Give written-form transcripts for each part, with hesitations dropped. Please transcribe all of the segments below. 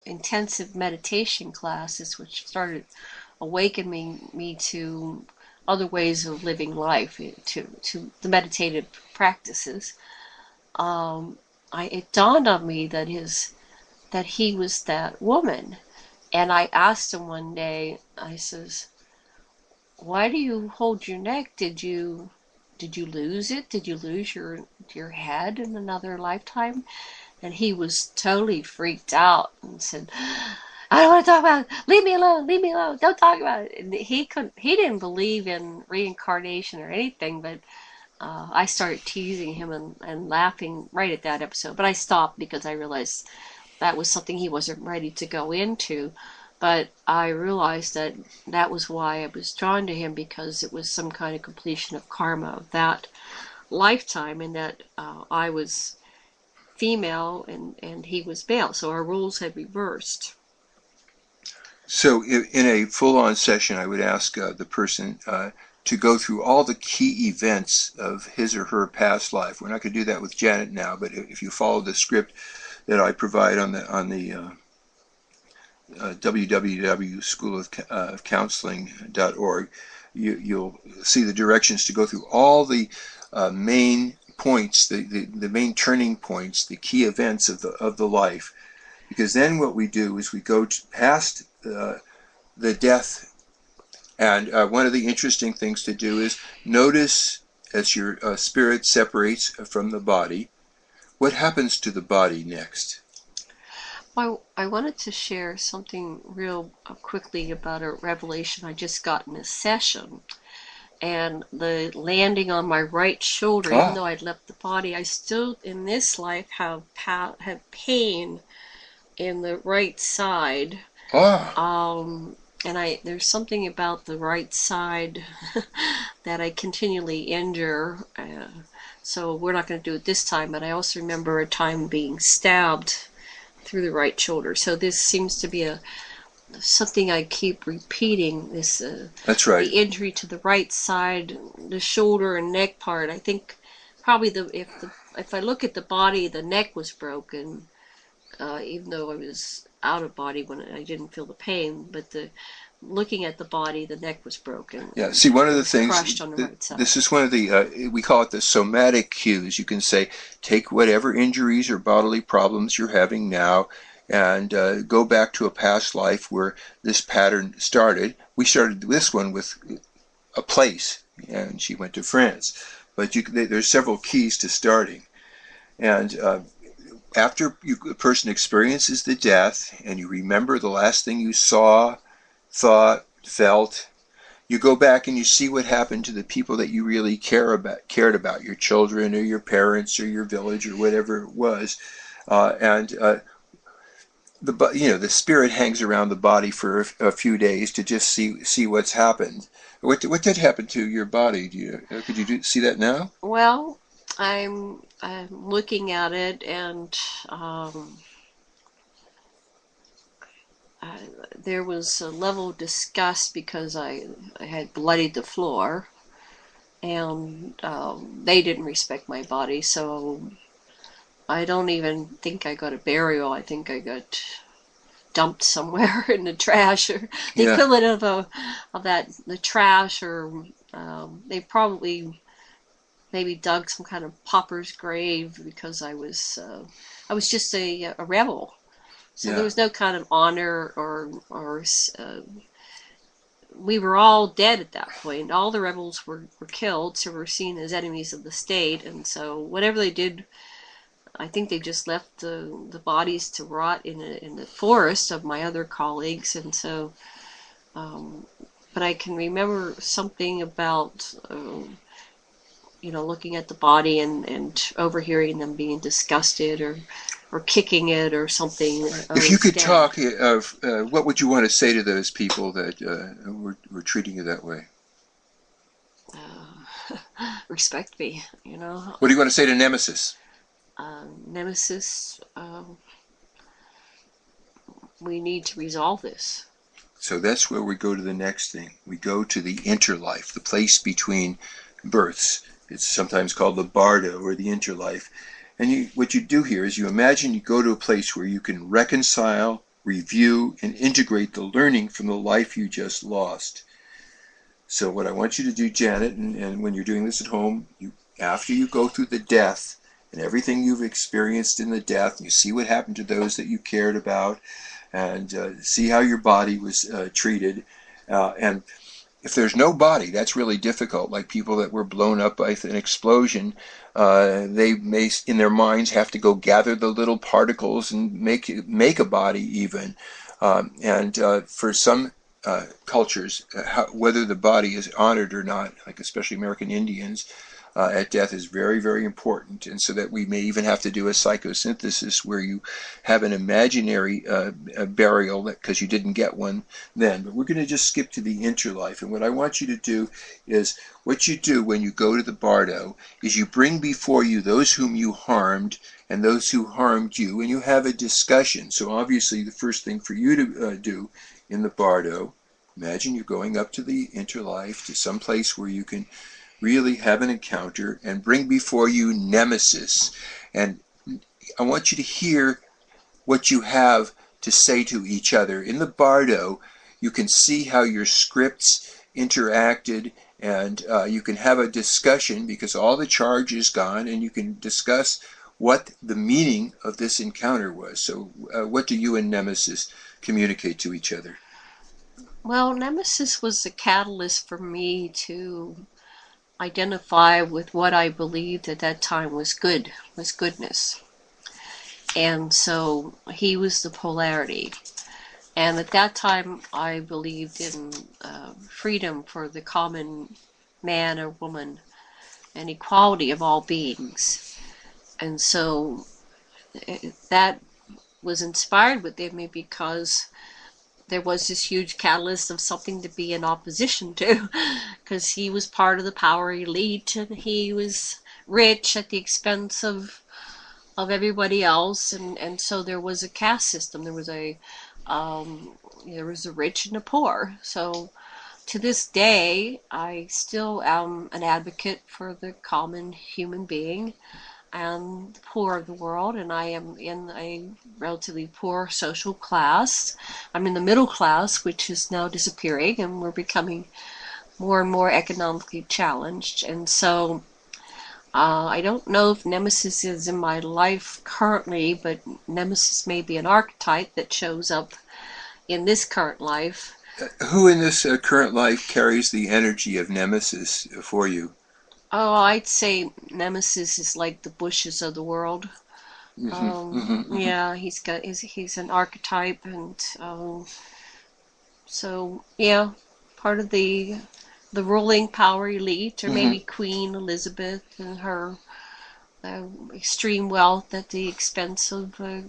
intensive meditation classes, which started awakening me to other ways of living life, to the meditative practices. It dawned on me that he was that woman. And I asked him one day, I says, why do you hold your neck? Did you lose it? Did you lose your head in another lifetime? And he was totally freaked out and said, I don't want to talk about it. Leave me alone. Leave me alone. Don't talk about it. And he didn't believe in reincarnation or anything, but I started teasing him and laughing right at that episode. But I stopped because I realized that was something he wasn't ready to go into. But I realized that that was why I was drawn to him, because it was some kind of completion of karma of that lifetime, and that I was female and he was male. So our roles had reversed. So in a full-on session, I would ask the person to go through all the key events of his or her past life. We're not going to do that with Janet now, but if you follow the script that I provide on the www.schoolofcounseling.org, you'll see the directions to go through all the main points, the main turning points, the key events of the life. Because then what we do is we go past the death. And one of the interesting things to do is notice as your spirit separates from the body, what happens to the body next? Well, I wanted to share something real quickly about a revelation I just got in a session. And the landing on my right shoulder, even though I'd left the body, I still in this life have pain in the right side. And there's something about the right side that I continually injure. So we're not going to do it this time, but I also remember a time being stabbed through the right shoulder. So this seems to be something I keep repeating. This that's right. The injury to the right side, the shoulder and neck part. I think probably if I look at the body, the neck was broken, even though I was out of body when I didn't feel the pain. But looking at the body, the neck was broken. Yeah. See, one of the things. Crushed on the right side. This is one of the we call it the somatic cues. You can say, take whatever injuries or bodily problems you're having now, and go back to a past life where this pattern started. We started this one with a place, and she went to France. But there's several keys to starting. And after the person experiences the death, and you remember the last thing you saw, thought, felt, you go back and you see what happened to the people that you really cared about, your children or your parents or your village or whatever it was, the spirit hangs around the body for a few days to just see what's happened. What did happen to your body? Could you see that now? Well, I'm looking at it, and there was a level of disgust because I had bloodied the floor, and they didn't respect my body, so I don't even think I got a burial. I think I got dumped somewhere in the trash, or the equivalent of the trash, or they probably maybe dug some kind of pauper's grave, because I was just a rebel. So there was no kind of honor or we were all dead at that point. All the rebels were killed, so we're seen as enemies of the state. And so whatever they did, I think they just left the bodies to rot in the forest of my other colleagues. And so, but I can remember something about looking at the body and overhearing them being disgusted or kicking it or something. If you could talk of what would you want to say to those people that were treating you that way? Respect me, What do you want to say to Nemesis? Nemesis, we need to resolve this. So that's where we go to the next thing. We go to the interlife, the place between births. It's sometimes called the bardo, or the interlife. And what you do here is you imagine you go to a place where you can reconcile, review, and integrate the learning from the life you just lost. So what I want you to do, Janet, and when you're doing this at home, after you go through the death and everything you've experienced in the death, you see what happened to those that you cared about, and see how your body was treated. And if there's no body, that's really difficult. Like people that were blown up by an explosion, they may, in their minds, have to go gather the little particles and make a body even. And for some cultures, whether the body is honored or not, like especially American Indians, at death is very, very important. And so that we may even have to do a psychosynthesis where you have an imaginary burial because you didn't get one then. But we're going to just skip to the interlife. And what I want you to do is, what you do when you go to the bardo is you bring before you those whom you harmed and those who harmed you, and you have a discussion. So obviously the first thing for you to do in the bardo, imagine you're going up to the interlife, to some place where you can really have an encounter, and bring before you Nemesis. And I want you to hear what you have to say to each other. In the bardo, you can see how your scripts interacted, and you can have a discussion because all the charge is gone, and you can discuss what the meaning of this encounter was. So what do you and Nemesis communicate to each other? Well, Nemesis was the catalyst for me to identify with what I believed at that time was good, was goodness. And so he was the polarity. And at that time, I believed in freedom for the common man or woman and equality of all beings. And so that was inspired within me because there was this huge catalyst of something to be in opposition to, because he was part of the power elite and he was rich at the expense of everybody else, and so there was a caste system. There was a rich and a poor. So to this day, I still am an advocate for the common human being and the poor of the world, and I am in a relatively poor social class. I'm in the middle class, which is now disappearing, and we're becoming more and more economically challenged. And so I don't know if Nemesis is in my life currently, but Nemesis may be an archetype that shows up in this current life. Who in this current life carries the energy of Nemesis for you? Oh, I'd say Nemesis is like the Bushes of the world. Yeah, he's an archetype, and so yeah, part of the ruling power elite, or maybe Queen Elizabeth and her extreme wealth at the expense of the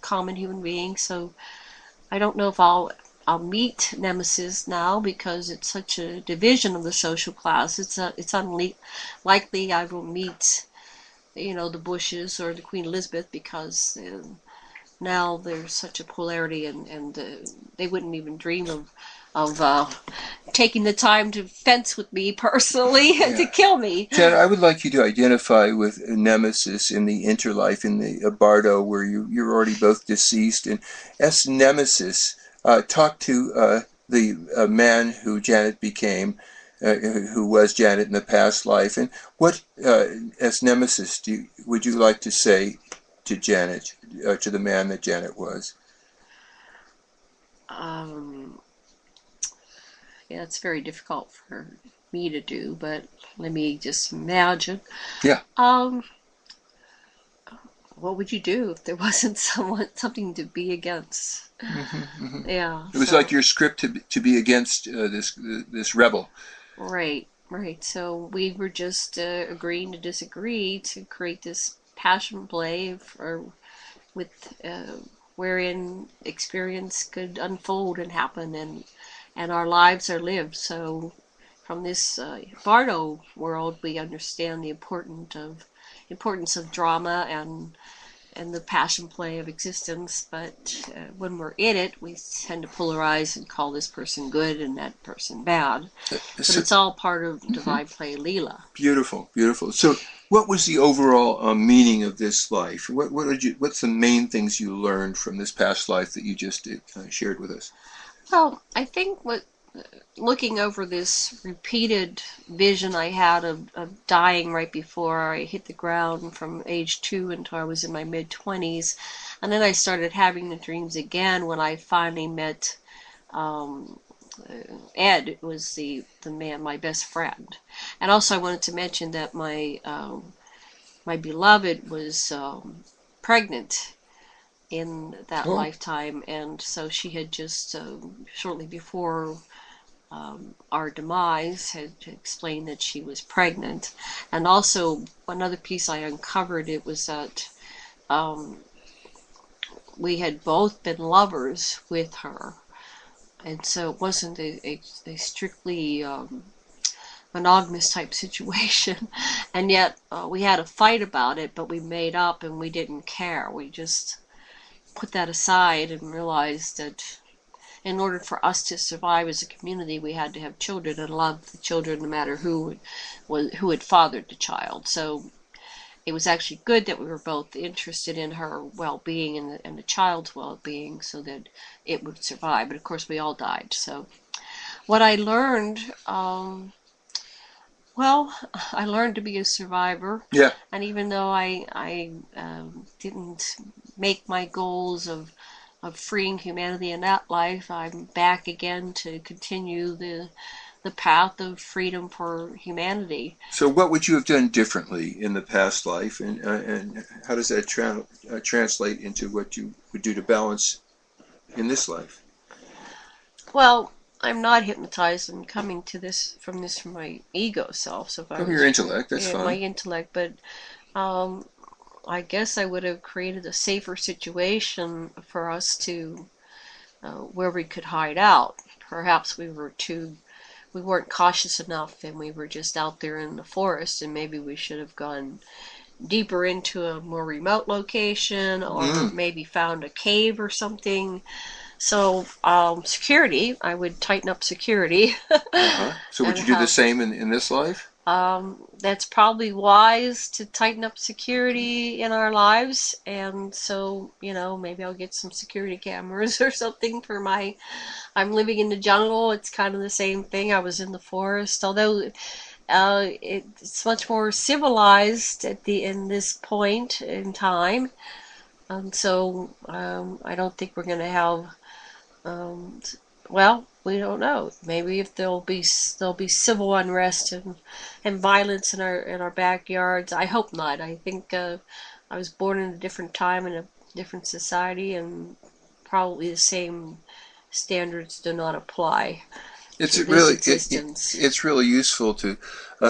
common human being. So I don't know if I'll meet Nemesis now because it's such a division of the social class. It's unlikely I will meet, the Bushes or the Queen Elizabeth, because now there's such a polarity, and they wouldn't even dream of taking the time to fence with me personally to kill me. Jen, I would like you to identify with Nemesis in the interlife, in the bardo, where you're already both deceased, and as Nemesis, talk to the man who Janet became, who was Janet in the past life, and what, as Nemesis, would you like to say to Janet, to the man that Janet was? Yeah, it's very difficult for me to do, but let me just imagine. Yeah. What would you do if there wasn't something to be against? Yeah. It was like your script to be against this rebel. Right. So we were just agreeing to disagree to create this passion play wherein experience could unfold and happen, and our lives are lived. So from this bardo world, we understand the importance of drama and the passion play of existence, but when we're in it, we tend to polarize and call this person good and that person bad. But So, it's all part of mhm. divine play Leela. Beautiful, beautiful. So, what was the overall meaning of this life? What's the main things you learned from this past life that you just shared with us? Well, I think what looking over this repeated vision I had of dying right before I hit the ground from age 2 until I was in my mid-20s. And then I started having the dreams again when I finally met um, Ed, was the man, my best friend. And also I wanted to mention that my beloved was pregnant in that Oh, lifetime, and so she had just shortly before our demise had explained that she was pregnant. And also another piece I uncovered, it was that um, we had both been lovers with her, and so it wasn't a strictly monogamous type situation. And yet we had a fight about it, but we made up and we didn't care. We just put that aside and realized that in order for us to survive as a community, we had to have children and love the children, no matter who had fathered the child. So it was actually good that we were both interested in her well-being and the child's well-being, so that it would survive. But of course, we all died. So what I learned, well, I learned to be a survivor, yeah. and even though I didn't make my goals of freeing humanity in that life, I'm back again to continue the path of freedom for humanity. So, what would you have done differently in the past life, and how does that translate into what you would do to balance in this life? Well, I'm not hypnotized. I'm coming to this from my ego self. So if I From your was intellect, that's my fine. intellect, but um, I guess I would have created a safer situation for us to where we could hide out. Perhaps we weren't cautious enough, and we were just out there in the forest, and maybe we should have gone deeper into a more remote location, or Mm. maybe found a cave or something. So security, I would tighten up security Uh-huh. So, would and you do the have same in this life? that's probably wise to tighten up security in our lives. And so, maybe I'll get some security cameras or something for my. I'm living in the jungle. It's kind of the same thing. I was in the forest, although it's much more civilized in this point in time. And so I don't think we're going to have. Um, well, we don't know. Maybe if there'll be civil unrest and violence in our backyards. I hope not. I think I was born in a different time in a different society, and probably the same standards do not apply It's to this really existence. it's really useful to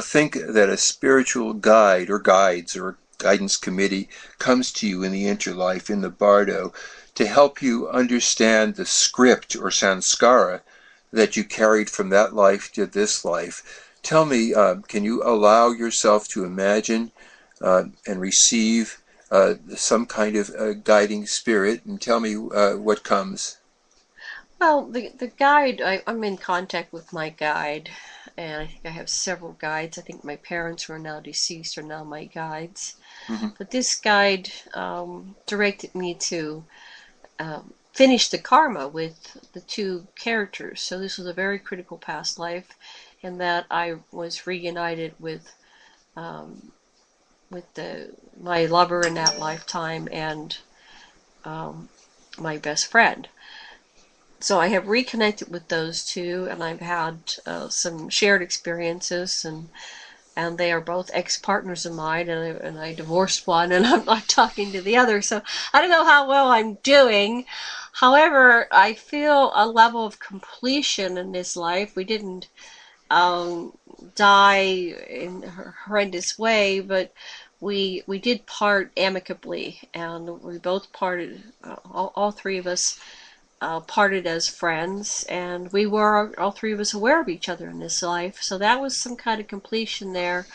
think that a spiritual guide or guides or guidance committee comes to you in the interlife in the bardo to help you understand the script or sanskara that you carried from that life to this life. Tell me, can you allow yourself to imagine and receive some kind of guiding spirit, and tell me what comes? Well, the guide, I'm in contact with my guide, and I think I have several guides. I think my parents, who are now deceased, are now my guides. Hmm. But this guide directed me to finish the karma with the two characters. So this was a very critical past life, in that I was reunited um, with my lover in that lifetime, and um, my best friend. So I have reconnected with those two, and I've had some shared experiences, and they are both ex-partners of mine, and I divorced one, and I'm not talking to the other. So I don't know how well I'm doing. However, I feel a level of completion in this life. We didn't um, die in a horrendous way, but we did part amicably, and we both parted. All three of us parted as friends, and we were all three of us aware of each other in this life. So that was some kind of completion there.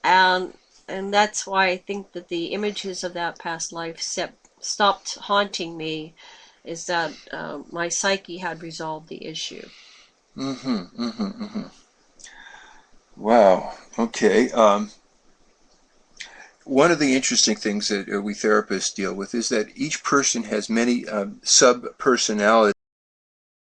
And and that's why I think that the images of that past life stopped haunting me, is that my psyche had resolved the issue. Mm-hmm, mm-hmm, mm-hmm. Wow. Okay. One of the interesting things that we therapists deal with is that each person has many sub personalities.